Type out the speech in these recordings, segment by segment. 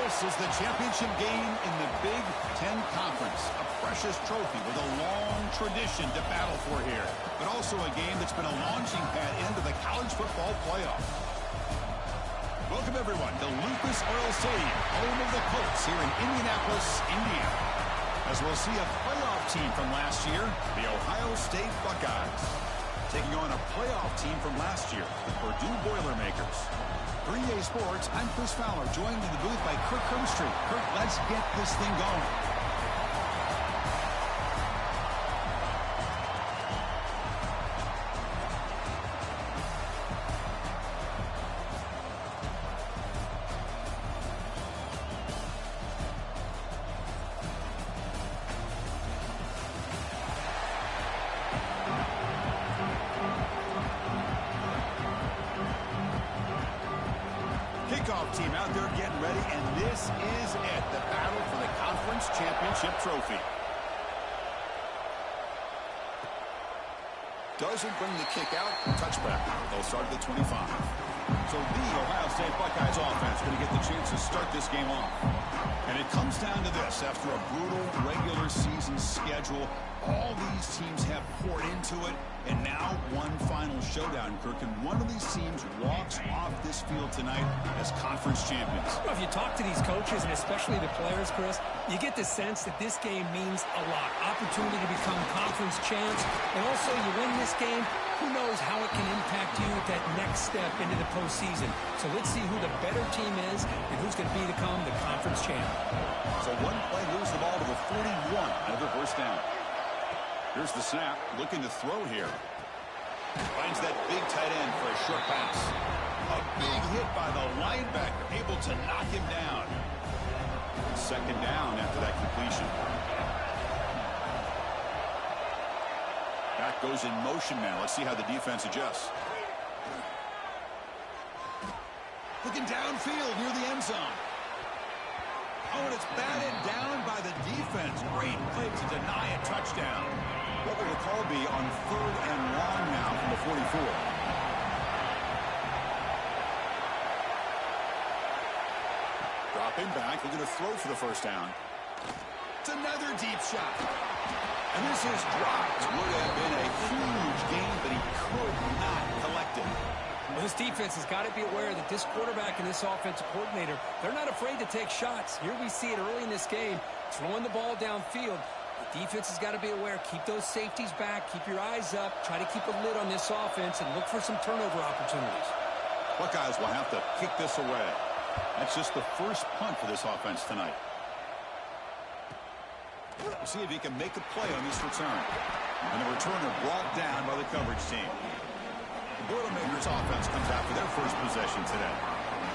This is the championship game in the Big 10 Conference. A precious trophy with a long tradition to battle for here. But also a game that's been a launching pad into the college football playoff. Welcome, everyone, to Lucas Oil Stadium, home of the Colts here in Indianapolis, Indiana. As we'll see a playoff team from last year, the Ohio State Buckeyes, taking on a playoff team from last year, the Purdue Boilermakers. 3A Sports, I'm Chris Fowler, joined in the booth by Kirk Hermstreet. Kirk, let's get this thing going. Kickoff team out there getting ready, and this is it, the battle for the conference championship trophy. Doesn't bring the kick out, touchback. They'll start at the 25. So the Ohio State Buckeyes offense going to get the chance to start this game off. And it comes down to this. After a brutal regular season schedule, all these teams have poured into it, and now one final showdown, Kirk. And one of these teams walks off this field tonight as conference champions. Well, if you talk to these coaches, and especially the players, Chris, you get the sense that this game means a lot. Opportunity to become conference champs, and also you win this game, who knows how it can impact you at that next step into the postseason. So let's see who the better team is and who's going to become the conference champ. So one play moves the ball to the 41 out of the first down. Here's the snap, looking to throw here. Finds that big tight end for a short pass. A big hit by the linebacker, able to knock him down. Second down after that completion. Back goes in motion now. Let's see how the defense adjusts. Looking downfield near the end zone. Oh, and it's batted down by the defense. Great play to deny a touchdown. What will the call be on 3rd and long now from the 44? Dropping back, looking to throw for the first down. It's another deep shot. And this is dropped. Would have been a huge gain, but he could not collect it. Well, this defense has got to be aware that this quarterback and this offensive coordinator, they're not afraid to take shots. Here we see it early in this game, throwing the ball downfield. The defense has got to be aware. Keep those safeties back. Keep your eyes up. Try to keep a lid on this offense and look for some turnover opportunities. Buckeyes will have to kick this away. That's just the first punt for this offense tonight. We'll see if he can make a play on this return. And the returner brought down by the coverage team. The Boilermakers offense comes out for their first possession today.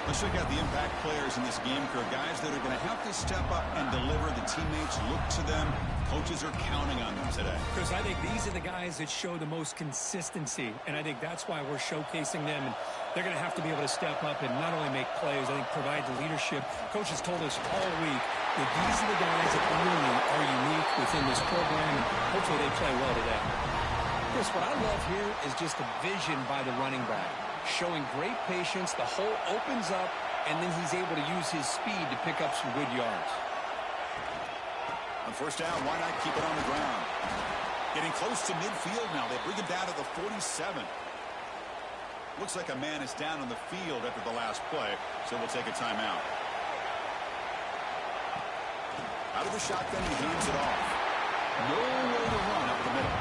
Let's check out the impact players in this game, Kirk. Guys that are going to have to step up and deliver. The teammates look to them. Coaches are counting on them today. Because I think these are the guys that show the most consistency, and I think that's why we're showcasing them. And they're going to have to be able to step up and not only make plays, I think provide the leadership. Coaches told us all week that these are the guys that really are unique within this program, and hopefully they play well today. Chris, what I love here is just the vision by the running back. Showing great patience, the hole opens up, and then he's able to use his speed to pick up some good yards. On first down, why not keep it on the ground? Getting close to midfield now. They bring it down to the 47. Looks like a man is down on the field after the last play, so we'll take a timeout. Out of the shotgun, he hands it off. No way to run up the middle.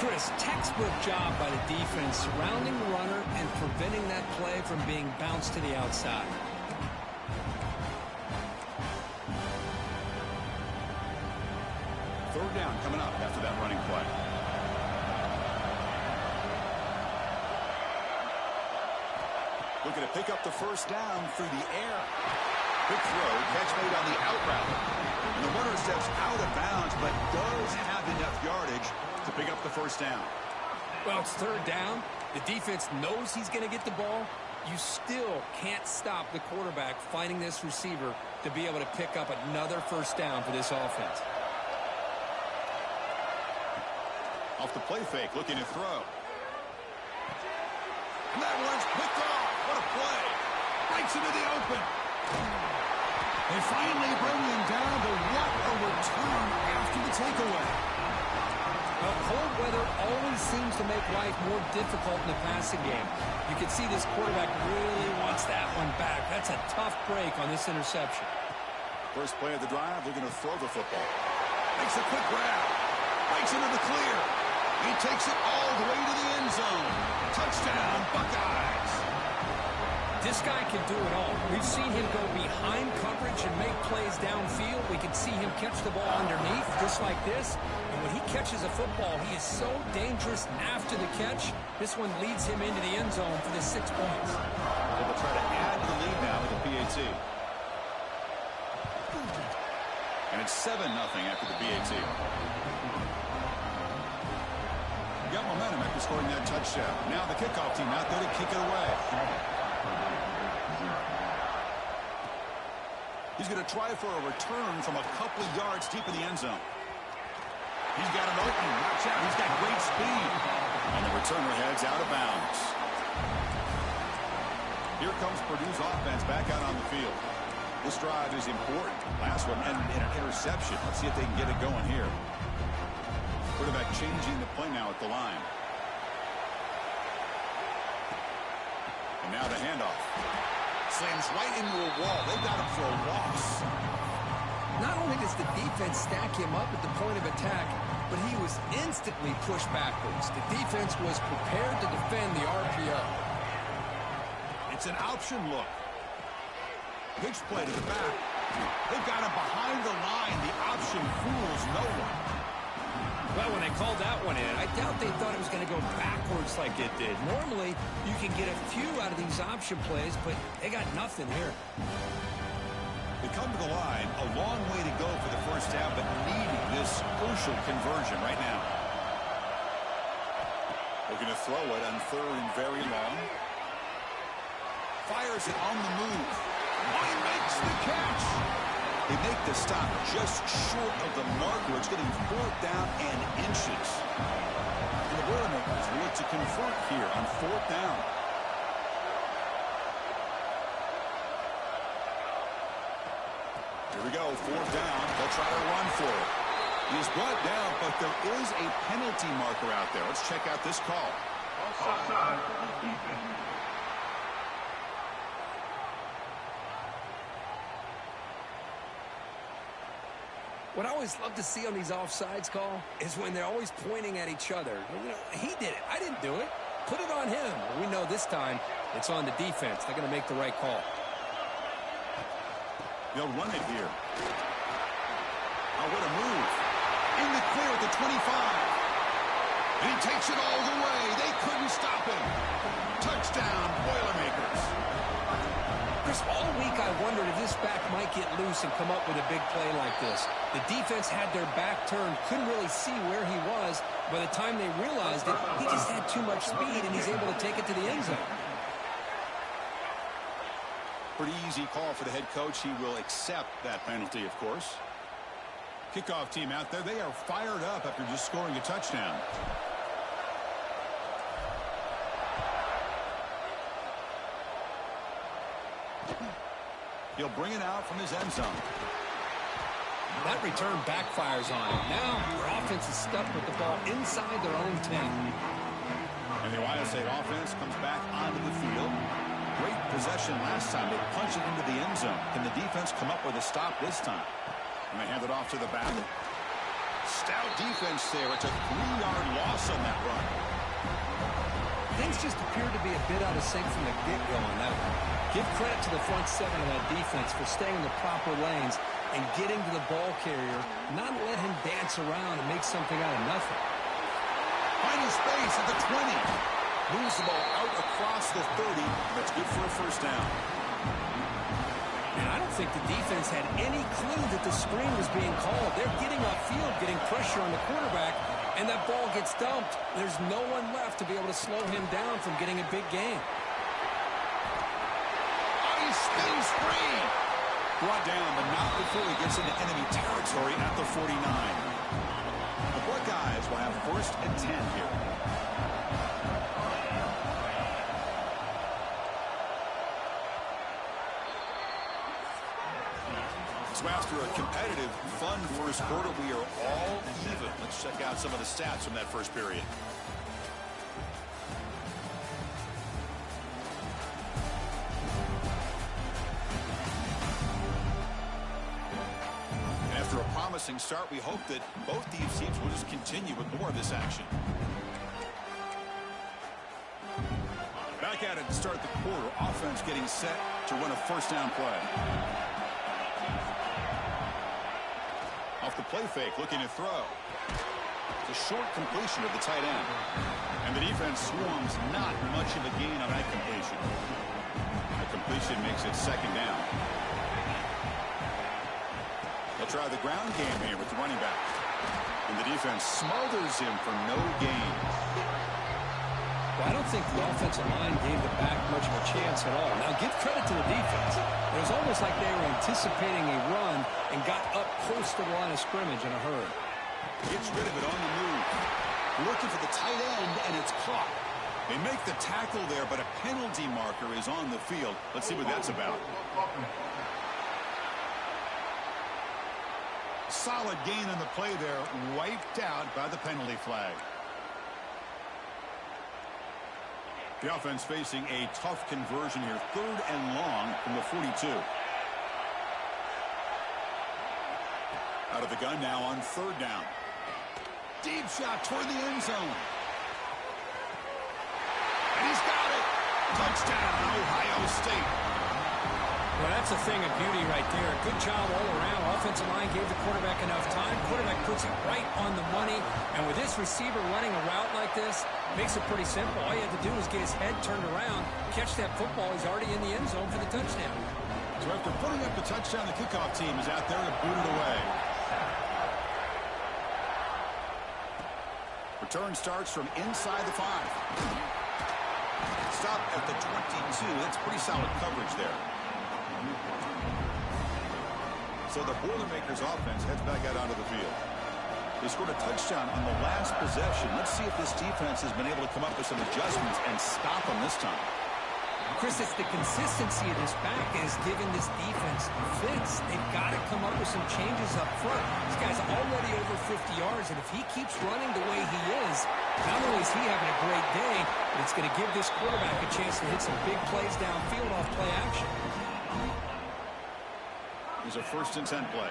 Chris, textbook job by the defense surrounding the runner and preventing that play from being bounced to the outside. Third down coming up after that running play. Looking to pick up the first down through the air. Quick throw, catch made on the out route. And the runner steps out of bounds, but does have enough yardage to pick up the first down. Well, it's third down. The defense knows he's going to get the ball. You still can't stop the quarterback finding this receiver to be able to pick up another first down for this offense. Off the play fake, looking to throw. And that one's picked off. What a play. Breaks into the open. They finally bring him down, but what a return after the takeaway. Well, cold weather always seems to make life more difficult in the passing game. You can see this quarterback really wants that one back. That's a tough break on this interception. First play of the drive, they're going to throw the football. Makes a quick grab. Breaks into the clear. He takes it all the way to the end zone. Touchdown, Buckeyes. This guy can do it all. We've seen him go behind coverage and make plays downfield. We can see him catch the ball underneath, just like this. And when he catches a football, he is so dangerous after the catch. This one leads him into the end zone for the 6 points. So they'll try to add to the lead now with the PAT. And it's 7-0 after the PAT. Got momentum after scoring that touchdown. Now the kickoff team out there to kick it away. He's going to try for a return from a couple of yards deep in the end zone. He's got an opening. Watch out. He's got great speed. And the returner heads out of bounds. Here comes Purdue's offense back out on the field. This drive is important. Last one ended in an interception. Let's see if they can get it going here. Quarterback changing the play now at the line. And now the handoff. Slams right into a wall. They got him for a loss. Not only does the defense stack him up at the point of attack, but he was instantly pushed backwards. The defense was prepared to defend the RPO. It's an option look. Pitch play to the back. They've got him behind the line. The option fools no one. Well, when they called that one in, I doubt they thought it was going to go backwards like it did. Normally, you can get a few out of these option plays, but they got nothing here. They come to the line, a long way to go for the first half, but needing this crucial conversion right now. Looking to throw it on third and very long. Fires it on the move. He makes the catch. They make the stop just short of the marker. It's getting 4th down and inches. And the Boilermakers will look to convert here on 4th down. Here we go, 4th down. They'll try to run for it. He's brought down, but there is a penalty marker out there. Let's check out this call. Offside. What I always love to see on these offsides call is when they're always pointing at each other. You know, he did it. I didn't do it. Put it on him. We know this time it's on the defense. They're going to make the right call. They'll run it here. Oh, what a move. In the clear at the 25. And he takes it all the way. They couldn't stop him. Touchdown, Boilermakers. Chris, all week I wondered if this back might get loose and come up with a big play like this. The defense had their back turned, couldn't really see where he was. By the time they realized it, he just had too much speed, and he's able to take it to the end zone. Pretty easy call for the head coach. He will accept that penalty, of course. Kickoff team out there. They are fired up after just scoring a touchdown. He'll bring it out from his end zone. That return backfires on him. Now their offense is stuck with the ball inside their own 10. And the Ohio State offense comes back onto the field. Great possession last time. They punch it into the end zone. Can the defense come up with a stop this time? And they hand it off to the back. Stout defense there. It's a 3-yard loss on that run. Things just appeared to be a bit out of sync from the get-go on that one. Give credit to the front seven of that defense for staying in the proper lanes and getting to the ball carrier, not let him dance around and make something out of nothing. Finding space at the 20. Moves the ball out across the 30. That's good for a first down. And I don't think the defense had any clue that the screen was being called. They're getting upfield, getting pressure on the quarterback, and that ball gets dumped. There's no one left to be able to slow him down from getting a big gain. Oh, he spins free. Brought down, but not before he gets into enemy territory at the 49. The Buckeyes will have 1st and 10 here. So after a competitive, fun first quarter, we are all even. Let's check out some of the stats from that first period. After a promising start, we hope that both these teams will just continue with more of this action. Back at it to start the quarter. Offense getting set to run a first down play. Off the play fake, looking to throw. It's a short completion of the tight end. And the defense swarms not much of a gain on that completion. That completion makes it second down. They'll try the ground game here with the running back. And the defense smothers him for no gain. Well, I don't think the offensive line gave the back much of a chance at all. Now, give credit to the defense. It was almost like they were anticipating a run and got up close to the line of scrimmage in a hurry. Gets rid of it on the move. Looking for the tight end, and it's caught. They make the tackle there, but a penalty marker is on the field. Let's see what that's about. Solid gain on the play there, wiped out by the penalty flag. The offense facing a tough conversion here. 3rd and long from the 42. Out of the gun now on 3rd down. Deep shot toward the end zone. And he's got it. Touchdown, Ohio State. Well, that's a thing of beauty right there. Good job all around. Offensive line gave the quarterback enough time. Quarterback puts it right on the money. And with this receiver running a route like this, makes it pretty simple. All you have to do is get his head turned around, catch that football. He's already in the end zone for the touchdown. So after putting up the touchdown, the kickoff team is out there to boot it away. Return starts from inside the 5. Stop at the 22. That's pretty solid coverage there. So the Boilermakers offense heads back out onto the field. They scored a touchdown on the last possession. Let's see if this defense has been able to come up with some adjustments and stop them this time. Chris, it's the consistency of this back is giving this defense fits. They've got to come up with some changes up front. This guy's already over 50 yards, and if he keeps running the way he is, not only is he having a great day, but it's going to give this quarterback a chance to hit some big plays downfield off play action. Here's a 1st and 10 play.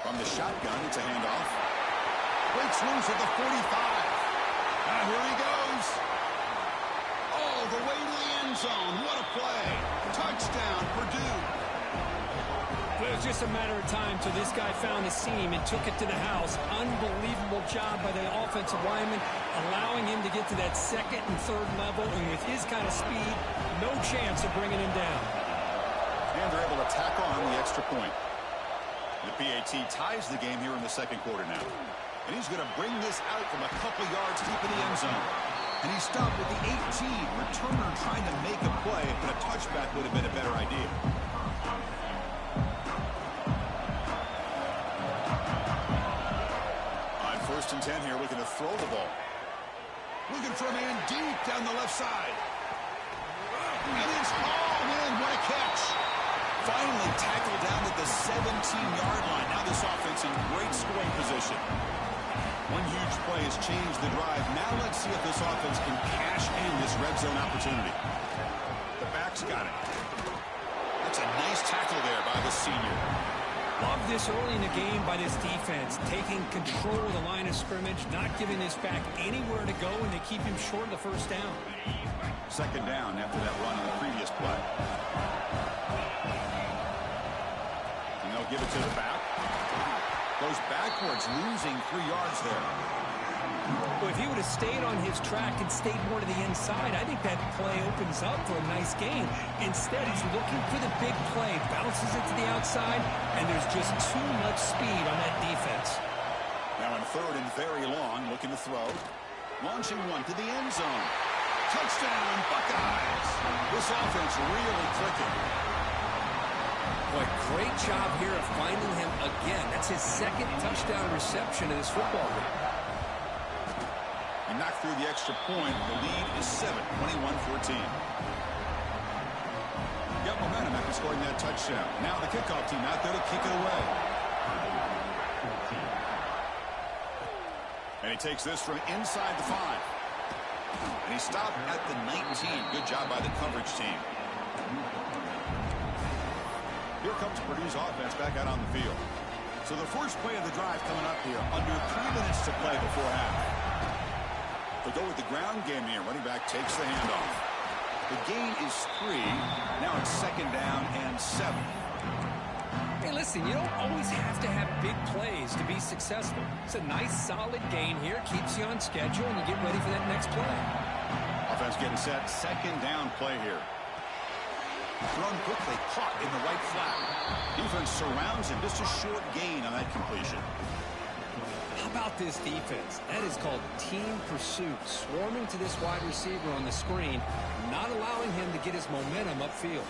From the shotgun, it's a handoff. Breaks loose at the 45. And here he goes. All the way to the end zone. What a play. Touchdown, Purdue. Well, it was just a matter of time till this guy found a seam and took it to the house. Unbelievable job by the offensive lineman, allowing him to get to that 2nd and 3rd level. And with his kind of speed, no chance of bringing him down. And they're able to tack on the extra point. The PAT ties the game here in the 2nd quarter now. And he's going to bring this out from a couple yards deep in the end zone. And he stopped with the 18. Returner trying to make a play, but a touchback would have been a better idea. On 1st and 10 here, looking to throw the ball. Looking for a man deep down the left side. And it's hauled in. What a catch. Finally tackled down at the 17-yard line. Now this offense in great scoring position. One huge play has changed the drive. Now let's see if this offense can cash in this red zone opportunity. The back's got it. That's a nice tackle there by the senior. Love this early in the game by this defense, taking control of the line of scrimmage, not giving this back anywhere to go, and they keep him short of the 1st down. 2nd down after that run on the previous play. And they'll give it to the back. Goes backwards, losing 3 yards there. Well, if he would have stayed on his track and stayed more to the inside, I think that play opens up for a nice game. Instead, he's looking for the big play, bounces it to the outside, and there's just too much speed on that defense. Now in 3rd and very long, looking to throw. Launching one to the end zone. Touchdown, Buckeyes. This offense really clicking. Boy, great job here of finding him again. That's his 2nd touchdown reception of this football game. He knocked through the extra point. The lead is 7, 21-14. touchdown. Now the kickoff team out there to kick it away. And he takes this from inside the 5. And he stopped at the 19. Good job by the coverage team. Here comes Purdue's offense back out on the field. So the first play of the drive coming up here. Under 3 minutes to play before half. They'll go with the ground game here. Running back takes the handoff. The gain is 3. Now it's 2nd down and 7. Hey, listen, you don't always have to have big plays to be successful. It's a nice, solid gain here. Keeps you on schedule, and you get ready for that next play. Offense getting set. 2nd down play here. Thrown quickly, caught in the right flat. Defense surrounds him. Just a short gain on that completion. How about this defense? That is called team pursuit. Swarming to this wide receiver on the screen, not allowing him to get his momentum upfield.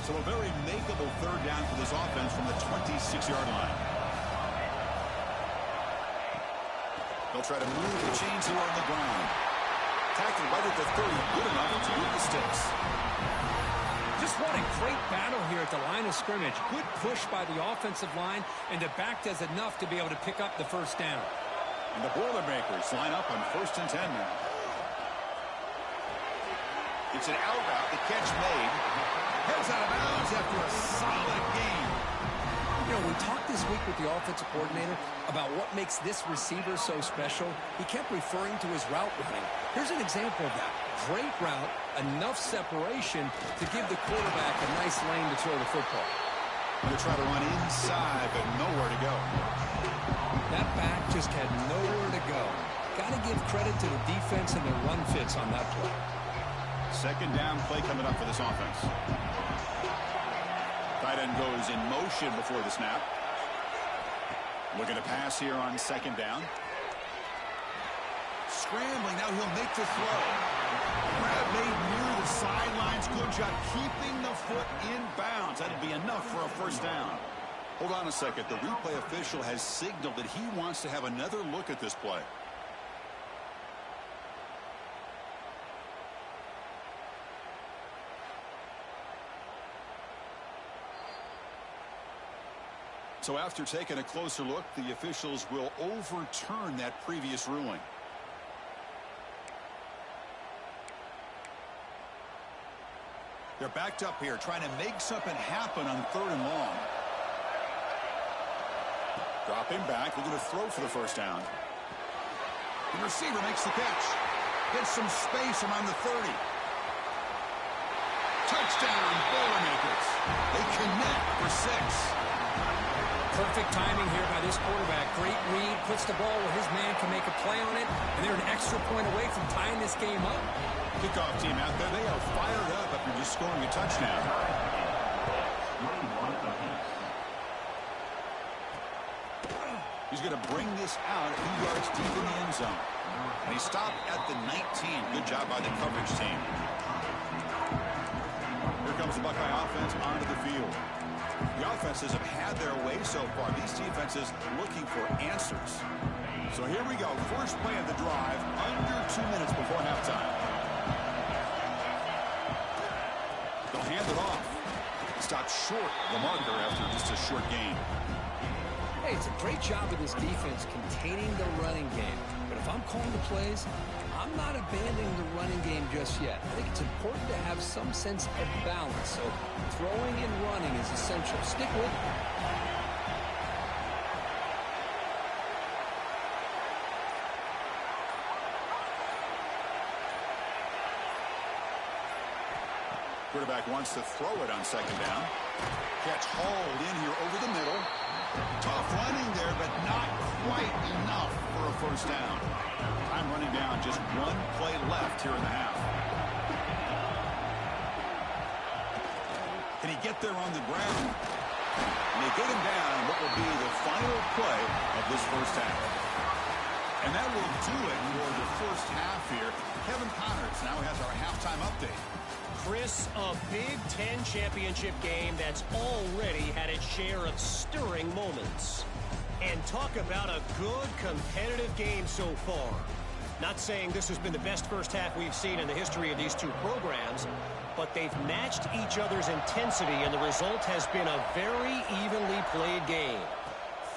So a very makeable 3rd down for this offense from the 26-yard line. They'll try to move the chains here on the ground. Tackled right at the 30. Good enough to move the sticks. Just what a great battle here at the line of scrimmage. Good push by the offensive line, and the back does enough to be able to pick up the 1st down. And the Boilermakers line up on 1st and 10 now. It's an out route. The catch made. Heads out of bounds after a solid game. You know, we talked this week with the offensive coordinator about what makes this receiver so special. He kept referring to his route running. Here's an example of that. Great route, enough separation to give the quarterback a nice lane to throw the football. Going to try to run inside, but nowhere to go. That back just had nowhere to go. Got to give credit to the defense and the run fits on that play. 2nd down play coming up for this offense. Tight end goes in motion before the snap. Looking to pass here on 2nd down. Scrambling, now he'll make the throw. Grab made near the sidelines. Good job keeping the foot in bounds. That'll be enough for a 1st down. Hold on a second. The replay official has signaled that he wants to have another look at this play. So after taking a closer look, the officials will overturn that previous ruling. They're backed up here, trying to make something happen on 3rd and long. Dropping back, looking to throw for the 1st down. The receiver makes the catch. Gets some space around the 30. Touchdown, Boilermakers. They connect for 6. Perfect timing here by this quarterback. Great read, puts the ball where his man can make a play on it, and they're an extra point away from tying this game up. Kickoff team out there, they are fired up after just scoring a touchdown. He's going to bring this out a few yards deep in the end zone. And he stopped at the 19. Good job by the coverage team. Here comes the Buckeye offense onto the field. The offenses have had their way so far. These defenses looking for answers. So here we go. First play of the drive, under 2 minutes before halftime. They'll hand it off. Stopped short of the marker after just a short gain. Hey, it's a great job of this defense containing the running game. But if I'm calling the plays, I'm not abandoning the running game just yet. I think it's important to have some sense of balance. So throwing and running is essential. Stick with it. Quarterback wants to throw it on 2nd down. Catch hauled in here over the middle. Tough running there, but not quite enough for a 1st down. Time running down, just 1 play left here in the half. Can he get there on the ground? And they get him down in what will be the final play of this 1st half. And that will do it for the 1st half here. Kevin Connors now has our halftime update. Chris, a Big 10 championship game that's already had its share of stirring moments. And talk about a good competitive game so far. Not saying this has been the best first half we've seen in the history of these two programs, but they've matched each other's intensity, and the result has been a very evenly played game.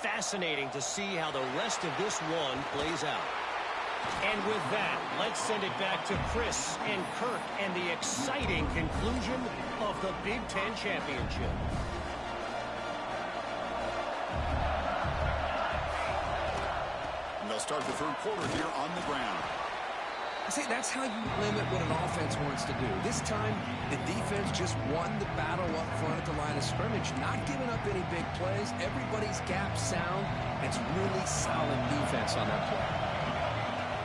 Fascinating to see how the rest of this one plays out. And with that, let's send it back to Chris and Kirk and the exciting conclusion of the Big Ten Championship. And they'll start the third quarter here on the ground. I say that's how you limit what an offense wants to do. This time, the defense just won the battle up front at the line of scrimmage, not giving up any big plays. Everybody's gap sound. It's really solid defense on that play.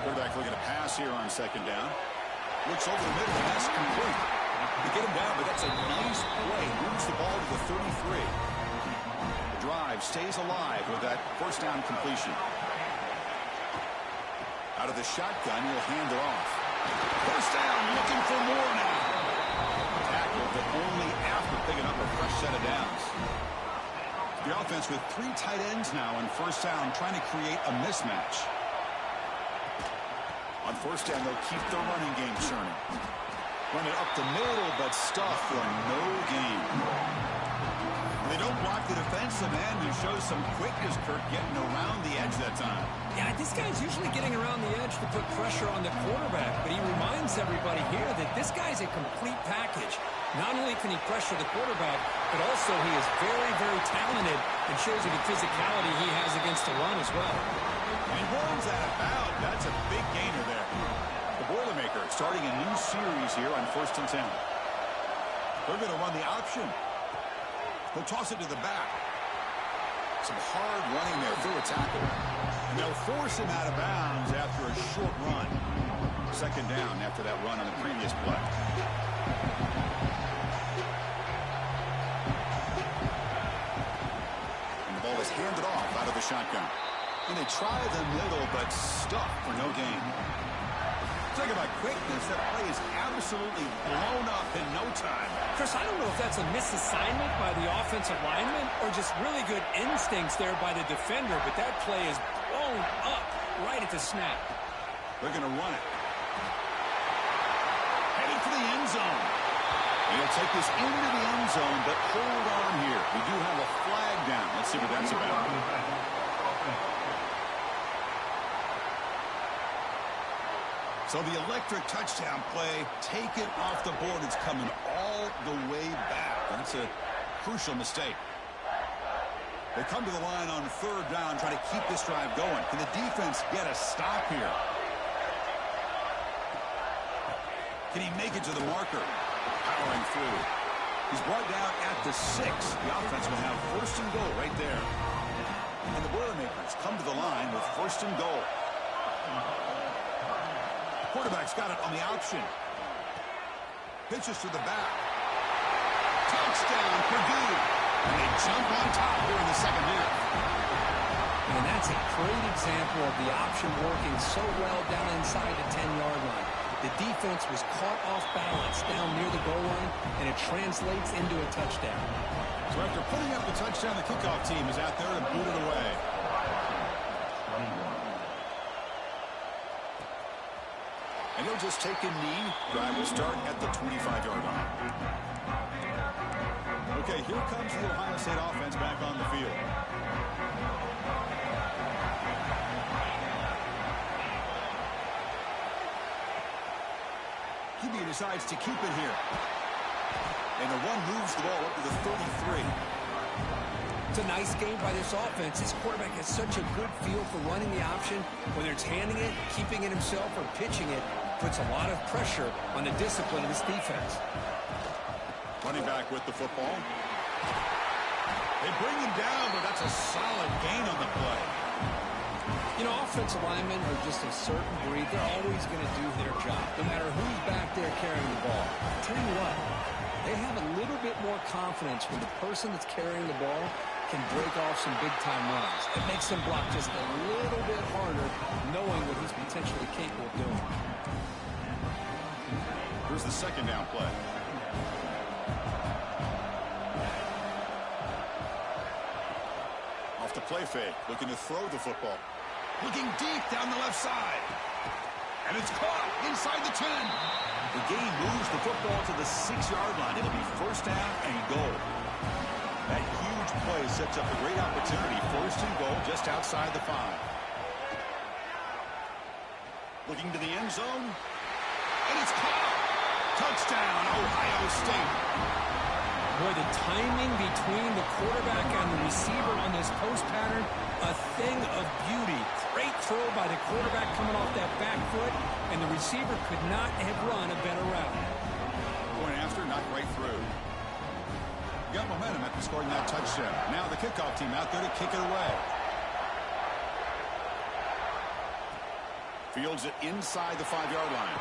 Quarterback looking to pass here on second down. Looks over the middle, and that's complete. They get him down, but that's a nice play. Moves the ball to the 33. The drive stays alive with that first down completion. Out of the shotgun, he'll hand it off. First down, looking for more now. Tackled, but only after picking up a fresh set of downs. The offense with 3 tight ends now on first down, trying to create a mismatch. On first down, they'll keep their running game churning. Run it up the middle, but stuff for no gain. They don't block the defensive end and show some quickness, Kirk, getting around the edge that time. Yeah, this guy's usually getting around the edge to put pressure on the quarterback, but he reminds everybody here that this guy's a complete package. Not only can he pressure the quarterback, but also he is very, very talented and shows you the physicality he has against the run as well. And runs out of bounds. That's a big gainer there. The Boilermaker starting a new series here on 1st and 10. They're going to run the option. He'll toss it to the back. Some hard running there through a tackle. And they'll force him out of bounds after a short run. Second down after that run on the previous play. And the ball is handed off out of the shotgun. And they try the middle, but stuck for no gain. Talk about quickness. That play is absolutely blown up in no time. Chris, I don't know if that's a misassignment by the offensive lineman or just really good instincts there by the defender, but that play is blown up right at the snap. They're going to run it. Headed for the end zone. And he'll take this into the end zone, but hold on here. We do have a flag down. Let's see what that's about. So the electric touchdown play, taken off the board. It's coming all the way back. That's a crucial mistake. They come to the line on third down, trying to keep this drive going. Can the defense get a stop here? Can he make it to the marker? Powering through. He's brought down at the 6. The offense will have 1st and goal right there. And the Boilermakers come to the line with 1st and goal. Quarterback's got it on the option. Pitches to the back. Touchdown, Purdue. And they jump on top here in the second half. And that's a great example of the option working so well down inside the 10-yard line. The defense was caught off balance down near the goal line, and it translates into a touchdown. So after putting up the touchdown, the kickoff team is out there to boot it away. And he'll just take a knee. Drive will start at the 25-yard line. Okay, here comes the Ohio State offense back on the field. QB decides to keep it here. And the run moves the ball up to the 33. It's a nice game by this offense. This quarterback has such a good feel for running the option. Whether it's handing it, keeping it himself, or pitching it, puts a lot of pressure on the discipline of this defense. Running back with the football. They bring him down, but that's a solid gain on the play. You know, offensive linemen are just a certain breed. They're always going to do their job, no matter who's back there carrying the ball. I'll tell you what, they have a little bit more confidence when the person that's carrying the ball can break off some big-time runs. It makes them block just a little bit harder, knowing what he's potentially capable of doing. Here's the second down play. off the play fake, looking to throw the football. Looking deep down the left side. And it's caught inside the 10. The game moves the football to the 6-yard line. It'll be first down and goal. That huge play sets up a great opportunity. First and goal just outside the 5. Looking to the end zone. And it's caught. Touchdown, Ohio State. Boy, the timing between the quarterback and the receiver on this post pattern, a thing of beauty. Great throw by the quarterback coming off that back foot, and the receiver could not have run a better route. Point after, knocked right through. Got momentum after scoring that touchdown. Now the kickoff team out there to kick it away. Fields it inside the 5-yard line.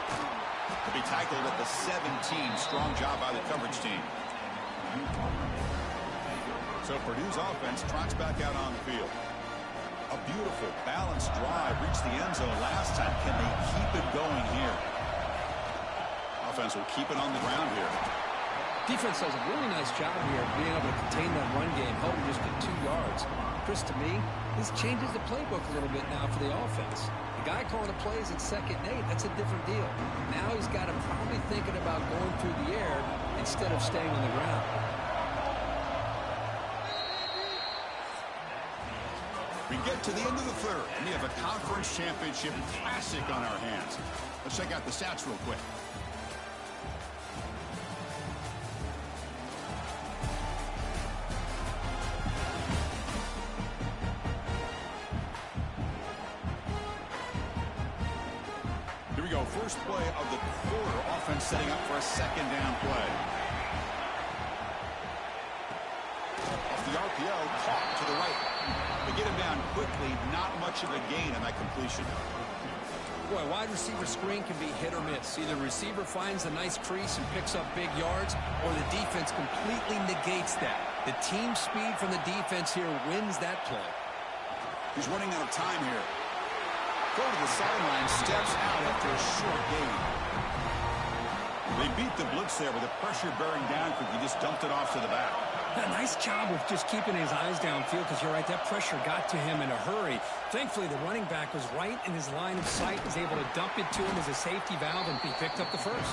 To be tackled at the 17. Strong job by the coverage team. So Purdue's offense trots back out on the field. A beautiful, balanced drive reached the end zone last time. Can they keep it going here? Offense will keep it on the ground here. Defense does a really nice job here of being able to contain that run game, held him just to 2 yards. Chris, to me, this changes the playbook a little bit now for the offense. The guy calling the plays at 2nd and 8, that's a different deal. Now he's got him probably thinking about going through the air instead of staying on the ground. We get to the end of the 3rd, and we have a conference championship classic on our hands. Let's check out the stats real quick. Here we go. First play of the quarter. Offense setting up for a 2nd down play. Off the RPO, caught to the right. They get him down quickly. Not much of a gain on that completion. Boy, wide receiver screen can be hit or miss. Either the receiver finds a nice crease and picks up big yards, or the defense completely negates that. The team speed from the defense here wins that play. He's running out of time here. Go to the sideline, steps out after a short gain. They beat the blitz there with the pressure bearing down because he just dumped it off to the back. A nice job of just keeping his eyes downfield because you're right, that pressure got to him in a hurry. Thankfully, the running back was right in his line of sight, was able to dump it to him as a safety valve, and he picked up the first.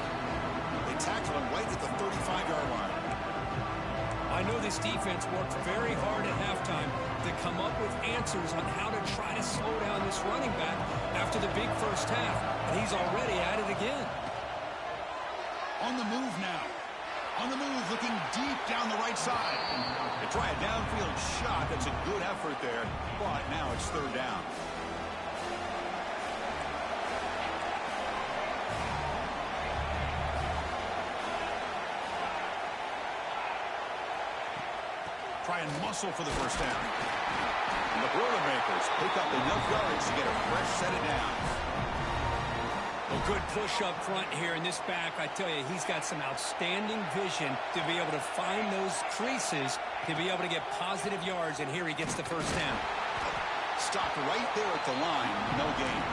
They tackled him right at the 35-yard line. I know this defense worked very hard at halftime to come up with answers on how to try to slow down this running back after the big first half, and he's already at it again. On the move now. On the move, looking deep down the right side. They try a downfield shot. That's a good effort there, but now it's 3rd down. Try and muscle for the first down. And the Boilermakers pick up enough yards to get a fresh set of downs. A good push up front here in this back. I tell you, he's got some outstanding vision to be able to find those creases to be able to get positive yards, and here he gets the first down. Stopped right there at the line, no gain.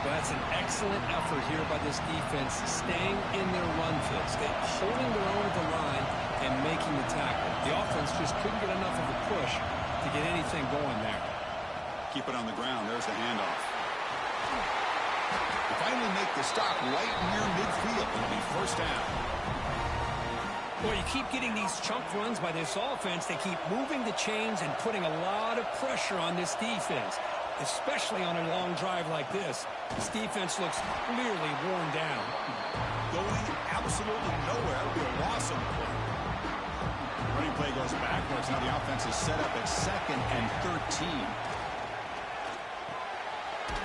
Well, that's an excellent effort here by this defense, staying in their run fits. They're holding their own at the line and making the tackle. The offense just couldn't get enough of a push to get anything going there. Keep it on the ground. There's the handoff. They finally make the stop right near midfield. It'll be first down. Well, you keep getting these chunk runs by this offense. They keep moving the chains and putting a lot of pressure on this defense, especially on a long drive like this. This defense looks clearly worn down. Going absolutely nowhere. It'll be a loss of the play. Running play goes backwards. Now the offense is set up at 2nd and 13.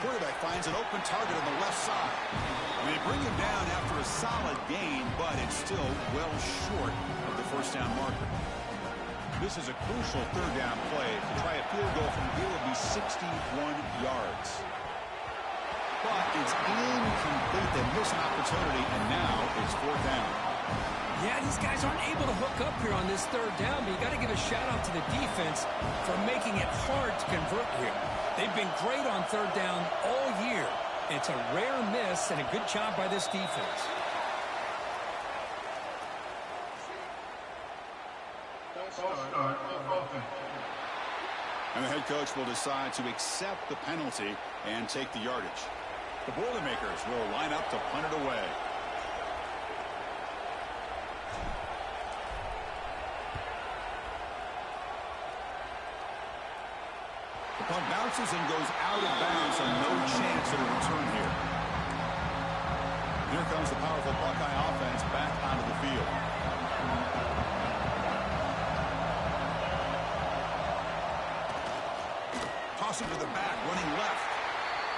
Quarterback finds an open target on the left side. They bring him down after a solid gain, but it's still well short of the first down marker. This is a crucial 3rd down play. To try a field goal from here will be 61 yards. But it's incomplete. They miss an opportunity, and now it's 4th down. Yeah, these guys aren't able to hook up here on this 3rd down, but you got to give a shout-out to the defense for making it hard to convert here. They've been great on 3rd down all year. It's a rare miss and a good job by this defense. And the head coach will decide to accept the penalty and take the yardage. The Boilermakers will line up to punt it away. The punt bounces and goes out of bounds, so no chance at a return here. Here comes the powerful Buckeye offense back onto the field. Toss it to the back, running left.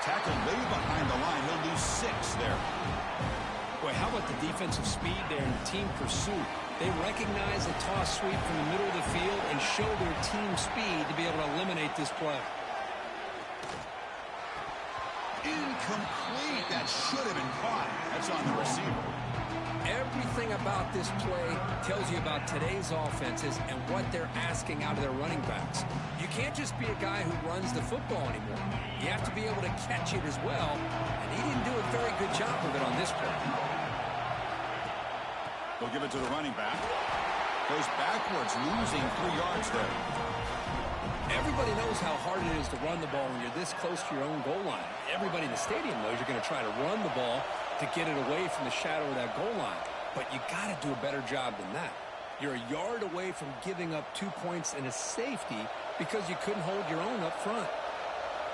Tackled way behind the line. He'll lose 6 there. Boy, how about the defensive speed there and the team pursuit? They recognize the toss sweep from the middle of the field and show their team speed to be able to eliminate this play. Incomplete. That should have been caught. That's on the receiver. Everything about this play tells you about today's offenses and what they're asking out of their running backs. You can't just be a guy who runs the football anymore. You have to be able to catch it as well, and he didn't do a very good job of it on this play. They'll give it to the running back. Goes backwards, losing 3 yards there. Everybody knows how hard it is to run the ball when you're this close to your own goal line. Everybody in the stadium knows you're going to try to run the ball to get it away from the shadow of that goal line. But you got to do a better job than that. You're a yard away from giving up 2 points and a safety because you couldn't hold your own up front.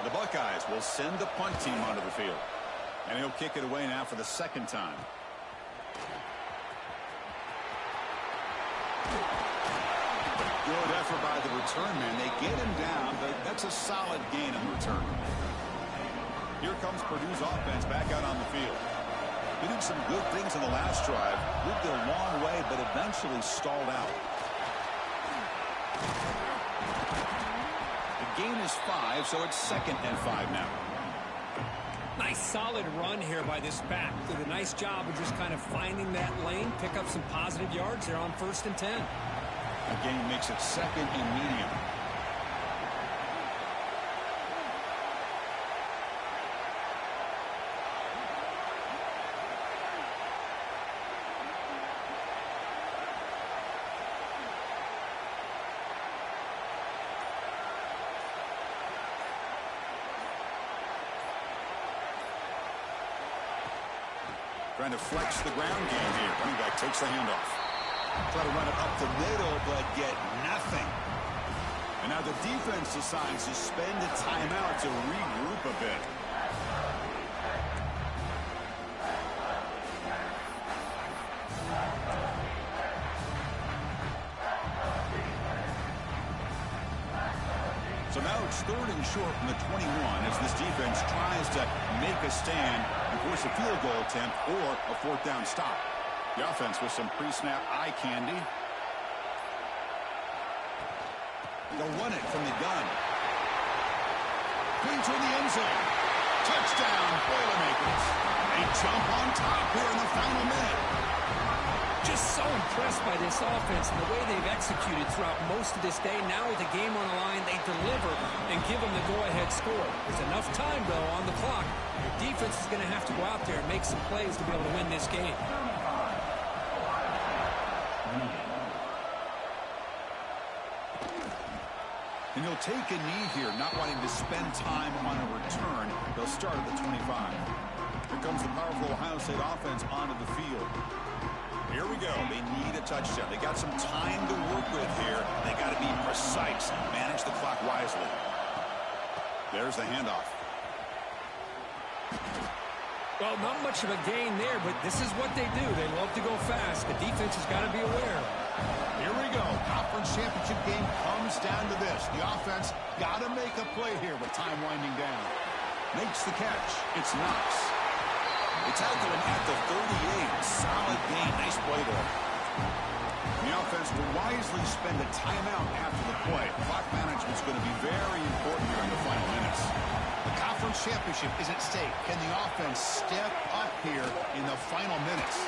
The Buckeyes will send the punt team onto the field. And he'll kick it away now for the 2nd time. Good effort by the return man. They get him down, but that's a solid gain on the return. Here comes Purdue's offense back out on the field. They did some good things in the last drive. Moved a long way, but eventually stalled out. The gain is 5, so it's 2nd and 5 now. Nice solid run here by this back. Did a nice job of just kind of finding that lane, pick up some positive yards there on 1st and 10. The gain makes it 2nd and medium. Trying to flex the ground game here. Running back takes the handoff. Try to run it up the middle, but get nothing. And now the defense decides to spend a timeout to regroup a bit. So now it's 3rd and short from the 21 as this defense tries to make a stand and force a field goal attempt or a 4th down stop. The offense with some pre-snap eye candy. They'll run it from the gun. Clean toward the end zone. Touchdown, Boilermakers. They jump on top here in the final minute. Just so impressed by this offense and the way they've executed throughout most of this day. Now with the game on the line, they deliver and give them the go-ahead score. There's enough time, though, on the clock. Your defense is going to have to go out there and make some plays to be able to win this game. And he'll take a knee here, not wanting to spend time on a return. They'll start at the 25. Here comes the powerful Ohio State offense onto the field. Here we go. They need a touchdown. They got some time to work with here. They got to be precise and manage the clock wisely. There's the handoff. Well, not much of a gain there, but this is what they do. They love to go fast. The defense has got to be aware. Here we go. Conference championship game comes down to this. The offense got to make a play here with time winding down. Makes the catch. It's Knox. They tackle him at the 38. Solid gain. Nice play there. The offense will wisely spend a timeout after the play. Clock management's going to be very important here in the final minutes. The conference championship is at stake. Can the offense step up here in the final minutes?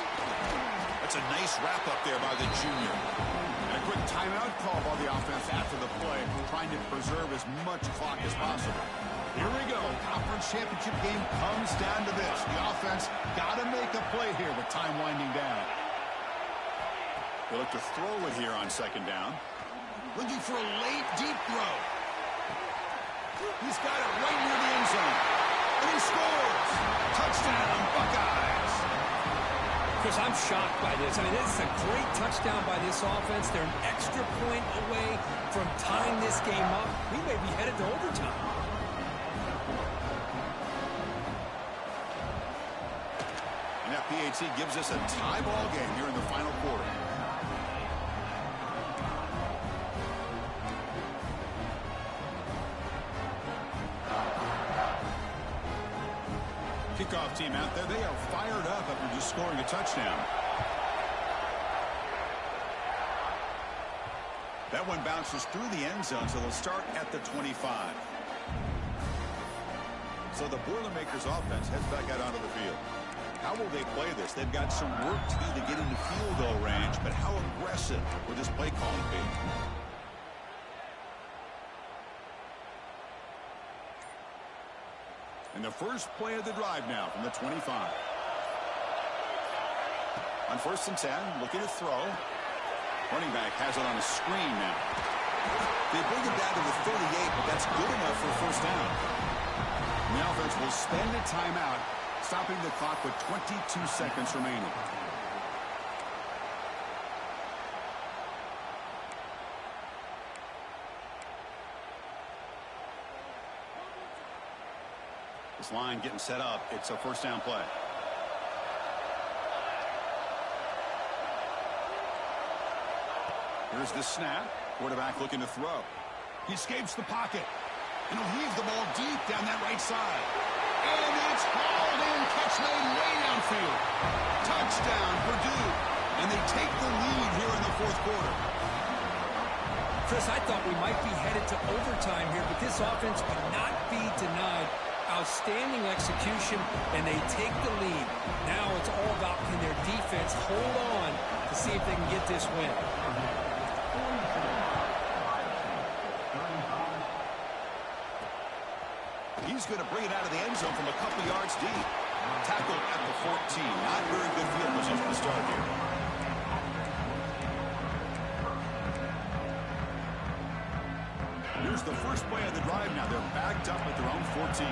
That's a nice wrap-up there by the junior. And a quick timeout call by the offense after the play, trying to preserve as much clock as possible. Here we go. Conference championship game comes down to this. The offense got to make a play here with time winding down. They look to throw it here on 2nd down. Looking for a late, deep throw. He's got it right near the end zone. And he scores. Touchdown, Buckeyes. Chris, I'm shocked by this. I mean, this is a great touchdown by this offense. They're an extra point away from tying this game up. We may be headed to overtime. And that PAT gives us a tie ball game here in the final quarter. Kickoff team out there, they are fired up after just scoring a touchdown. That one bounces through the end zone, so they'll start at the 25. So the Boilermakers offense heads back out onto the field. How will they play this? They've got some work to do to get into field goal range, but how aggressive will this play calling be? And the first play of the drive now from the 25. On 1st and 10, looking to throw. Running back has it on a screen now. They bring it down to the 38, but that's good enough for a first down. And the offense will spend a timeout, stopping the clock with 22 seconds remaining. This line getting set up. It's a first down play. Here's the snap. Quarterback looking to throw. He escapes the pocket. And he'll heave the ball deep down that right side. And it's hauled in. Catch made way downfield. Touchdown, Purdue. And they take the lead here in the fourth quarter. Chris, I thought we might be headed to overtime here, but this offense cannot be denied. Outstanding execution, and they take the lead. Now it's all about can their defense hold on to see if they can get this win. He's going to bring it out of the end zone from a couple yards deep. Tackled at the 14. Not very good field position to start here. Here's the first play of the drive now. They're backed up at their own 14.